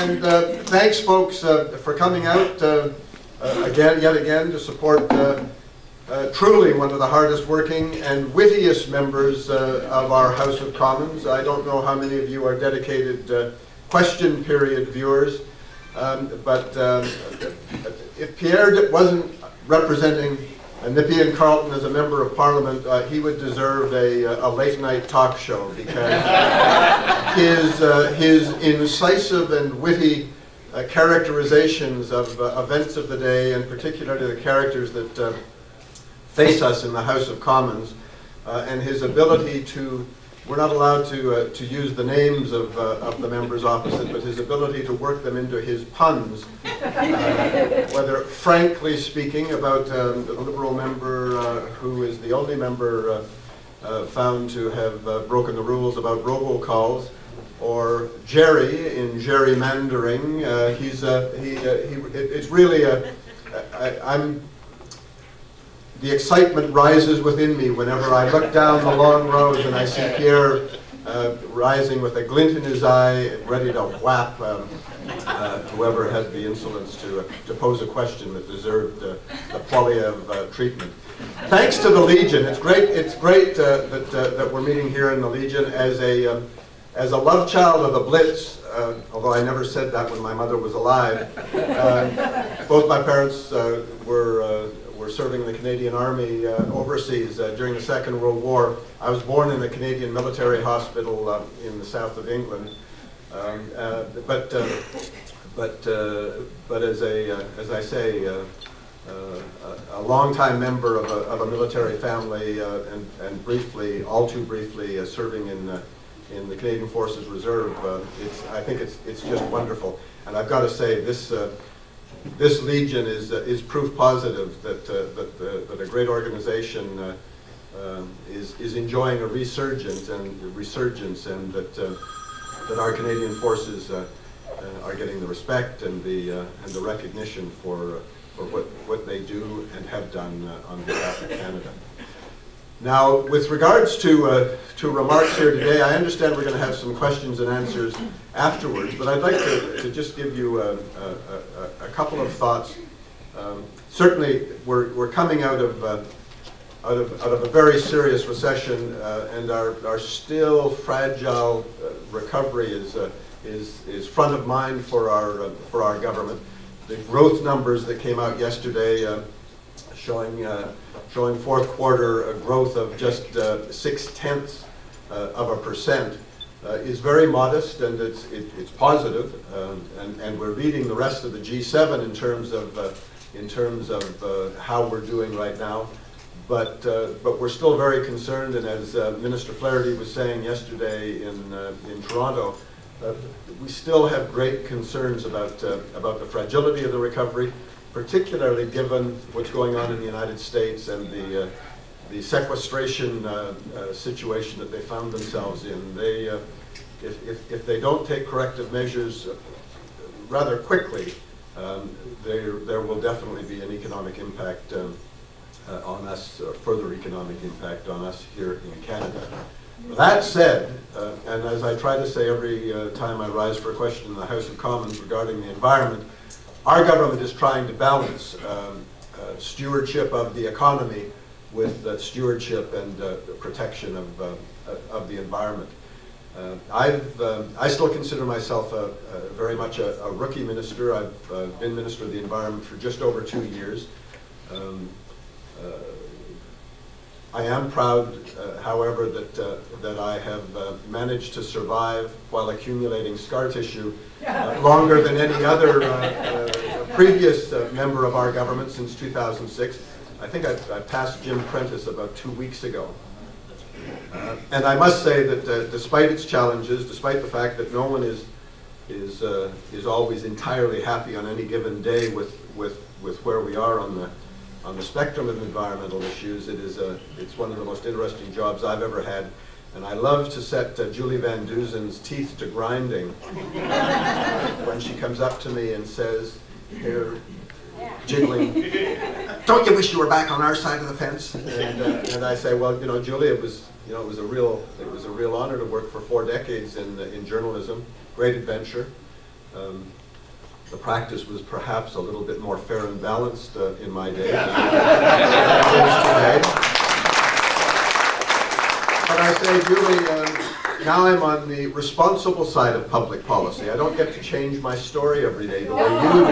And thanks, folks, for coming out yet again to support truly one of the hardest working and wittiest members of our House of Commons. I don't know how many of you are dedicated question period viewers, but if Pierre wasn't representing Nippy and Carleton as a member of Parliament, he would deserve a late night talk show, because his incisive and witty characterizations of events of the day, and particularly the characters that face us in the House of Commons, and his ability to, we're not allowed to use the names of the members opposite, but his ability to work them into his puns, whether frankly speaking about the Liberal member who is the only member found to have broken the rules about robocalls, or Jerry in gerrymandering. It's really the excitement rises within me whenever I look down the long road and I see Pierre rising with a glint in his eye, ready to whap whoever had the insolence to pose a question that deserved the Poilievre treatment. Thanks to the Legion. It's great that we're meeting here in the Legion as a love child of the Blitz, although I never said that when my mother was alive. Both my parents were serving in the Canadian Army overseas during the Second World War. I was born in the Canadian Military Hospital in the south of England, but as I say, a longtime member of a military family, and briefly, all too briefly, serving in the Canadian Forces Reserve. I think it's just wonderful, and I've got to say this Legion is proof positive that a great organization is enjoying a resurgence, and that our Canadian forces are getting the respect and the recognition for what they do and have done on behalf of Canada. Now, with regards to remarks here today, I understand we're going to have some questions and answers afterwards, but I'd like to just give you a couple of thoughts. Certainly, we're coming out of a very serious recession, and our still fragile recovery is front of mind for our government. The growth numbers that came out yesterday showing fourth quarter growth of just 0.6% is very modest, and it's positive, and we're leading the rest of the G7 in terms of how we're doing right now. But we're still very concerned, and as Minister Flaherty was saying yesterday in Toronto, we still have great concerns about the fragility of the recovery, particularly given what's going on in the United States and the sequestration situation that they found themselves in. If they don't take corrective measures rather quickly, there will definitely be an economic impact on us, further economic impact on us here in Canada. That said, and as I try to say every time I rise for a question in the House of Commons regarding the environment, our government is trying to balance stewardship of the economy with stewardship and protection of the environment. I still consider myself very much a rookie minister. I've been Minister of the Environment for just over 2 years. I am proud, however, that I have managed to survive while accumulating scar tissue longer than any other previous member of our government since 2006. I think I passed Jim Prentice about 2 weeks ago. And I must say that despite its challenges, despite the fact that no one is always entirely happy on any given day with where we are on the spectrum of environmental issues, it's one of the most interesting jobs I've ever had. And I love to set Julie Van Duzen's teeth to grinding when she comes up to me and says, here, jiggling, don't you wish you were back on our side of the fence? And I say, well, Julie, it was a real honor to work for 4 decades in journalism. Great adventure. The practice was perhaps a little bit more fair and balanced in my day than it is today. But I say, Julie, now I'm on the responsible side of public policy. I don't get to change my story every day the way you do.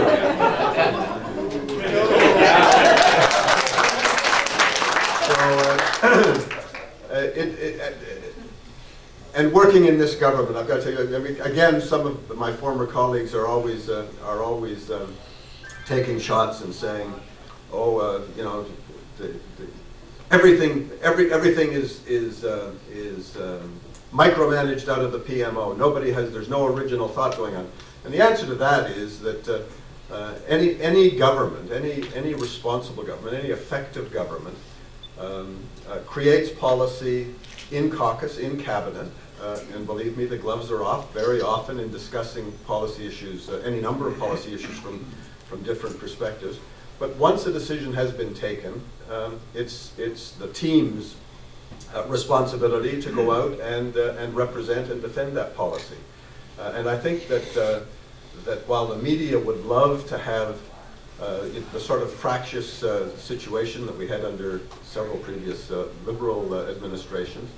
And working in this government, I've got to tell you, I mean, again, some of my former colleagues are always taking shots and saying, "Oh, you know, everything is micromanaged out of the PMO. There's no original thought going on." And the answer to that is that any government, any responsible government, any effective government creates policy in caucus, in cabinet, and believe me, the gloves are off very often in discussing policy issues, any number of policy issues from different perspectives. But once a decision has been taken, it's the team's responsibility to go out and represent and defend that policy. And I think that while the media would love to have the sort of fractious situation that we had under several previous Liberal administrations,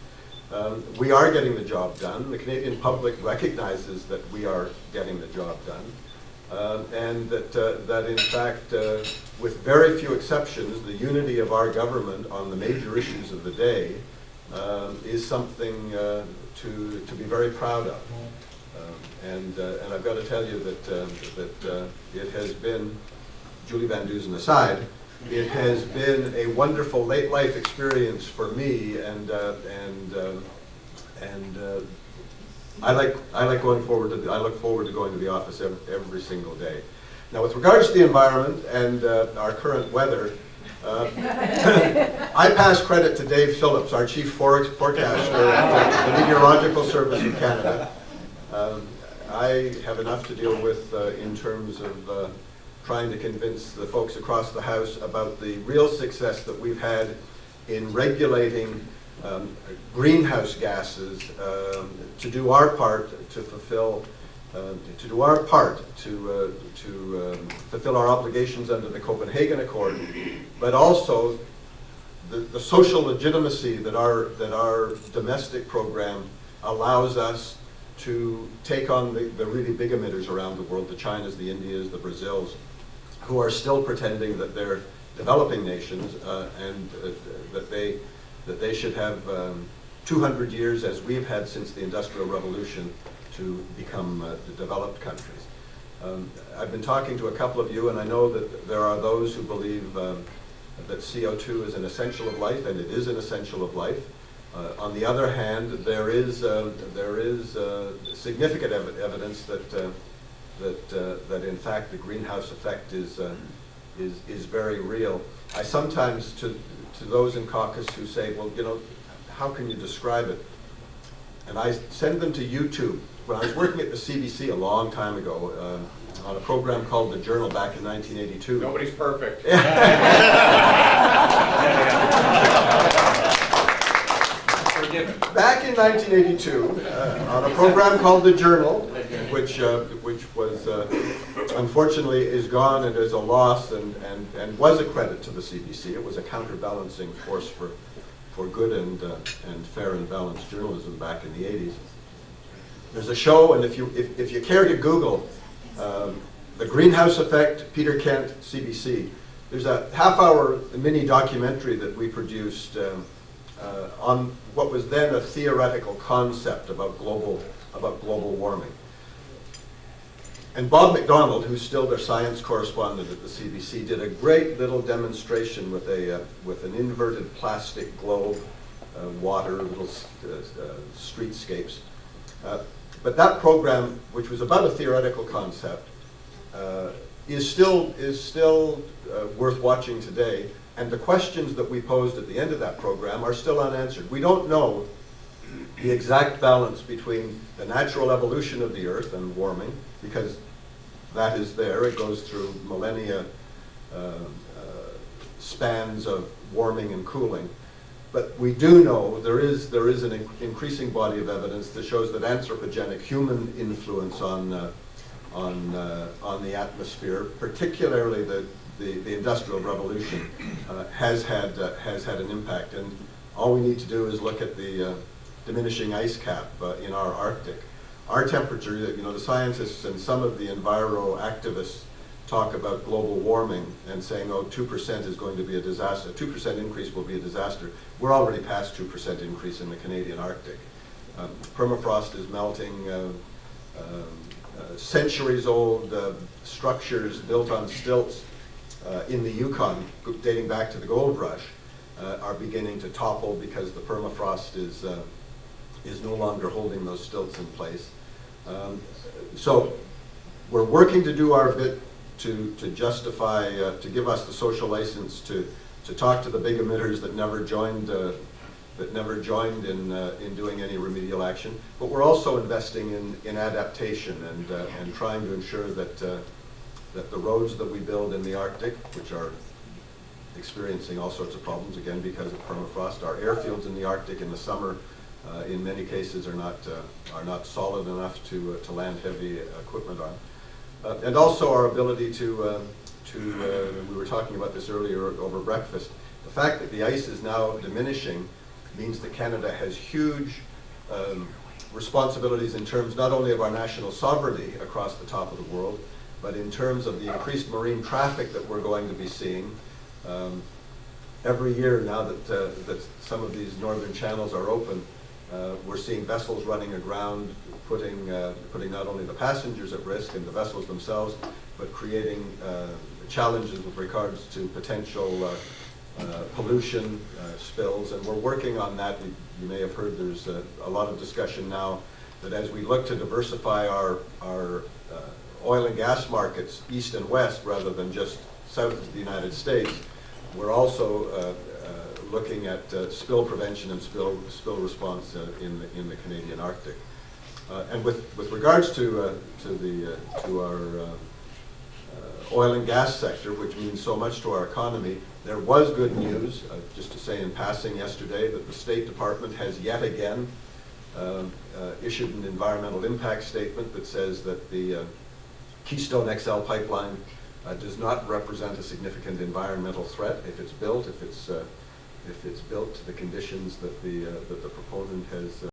we are getting the job done. The Canadian public recognizes that we are getting the job done. And that in fact, with very few exceptions, the unity of our government on the major issues of the day is something to be very proud of. And I've got to tell you that it has been, Julie Van Dusen aside, it has been a wonderful late life experience for me, and I like going forward to I look forward to going to the office every single day. Now, with regards to the environment and our current weather, I pass credit to Dave Phillips, our chief forecaster at the Meteorological Service of Canada. I have enough to deal with in terms of trying to convince the folks across the House about the real success that we've had in regulating greenhouse gases to do our part to fulfill our obligations under the Copenhagen Accord, but also the social legitimacy that our domestic program allows us to take on the really big emitters around the world, the Chinas, the Indias, the Brazils, who are still pretending that they're developing nations and that they should have 200 years, as we've had since the Industrial Revolution, to become the developed countries. I've been talking to a couple of you, and I know that there are those who believe that CO2 is an essential of life, and it is an essential of life. On the other hand, there is significant evidence that in fact the greenhouse effect is very real. I sometimes, to those in caucus who say, well, you know, how can you describe it? And I send them to YouTube. When I was working at the CBC a long time ago on a program called The Journal back in 1982. Nobody's perfect. Back in 1982, on a program called The Journal, which was unfortunately is gone and is a loss and was a credit to the CBC. It was a counterbalancing force for good and fair and balanced journalism back in the 80s. There's a show, and if you care to Google the greenhouse effect, Peter Kent, CBC, there's a half-hour mini documentary that we produced on what was then a theoretical concept about global warming. And Bob McDonald, who's still their science correspondent at the CBC, did a great little demonstration with an inverted plastic globe, water, little streetscapes. But that program, which was about a theoretical concept, is still worth watching today. And the questions that we posed at the end of that program are still unanswered. We don't know the exact balance between the natural evolution of the Earth and warming, because that is there. It goes through millennia spans of warming and cooling. But we do know there is an increasing body of evidence that shows that anthropogenic human influence on on the atmosphere, particularly the Industrial Revolution has had an impact. And all we need to do is look at the diminishing ice cap in our Arctic. Our temperature, the scientists and some of the enviro activists talk about global warming and saying, oh, 2% is going to be a disaster, 2% increase will be a disaster. We're already past 2% increase in the Canadian Arctic. Permafrost is melting. Centuries-old structures built on stilts in the Yukon, dating back to the gold rush, are beginning to topple because the permafrost is no longer holding those stilts in place. So we're working to do our bit to justify, to give us the social license to talk to the big emitters that never joined in doing any remedial action. But we're also investing in adaptation and trying to ensure that that the roads that we build in the Arctic, which are experiencing all sorts of problems again because of permafrost, our airfields in the Arctic in the summer, in many cases, are not solid enough to land heavy equipment on. And also our ability to we were talking about this earlier over breakfast, the fact that the ice is now diminishing means that Canada has huge responsibilities in terms not only of our national sovereignty across the top of the world, but in terms of the increased marine traffic that we're going to be seeing. Every year now that some of these northern channels are open, we're seeing vessels running aground, putting not only the passengers at risk and the vessels themselves, but creating challenges with regards to potential pollution spills. And we're working on that. You may have heard there's a lot of discussion now that as we look to diversify our oil and gas markets east and west rather than just south of the United States, we're also looking at spill prevention and spill response in the Canadian Arctic. And with regards to our oil and gas sector, which means so much to our economy, there was good news, just to say in passing yesterday, that the State Department has yet again issued an environmental impact statement that says that the Keystone XL pipeline does not represent a significant environmental threat if it's built to the conditions that the proponent has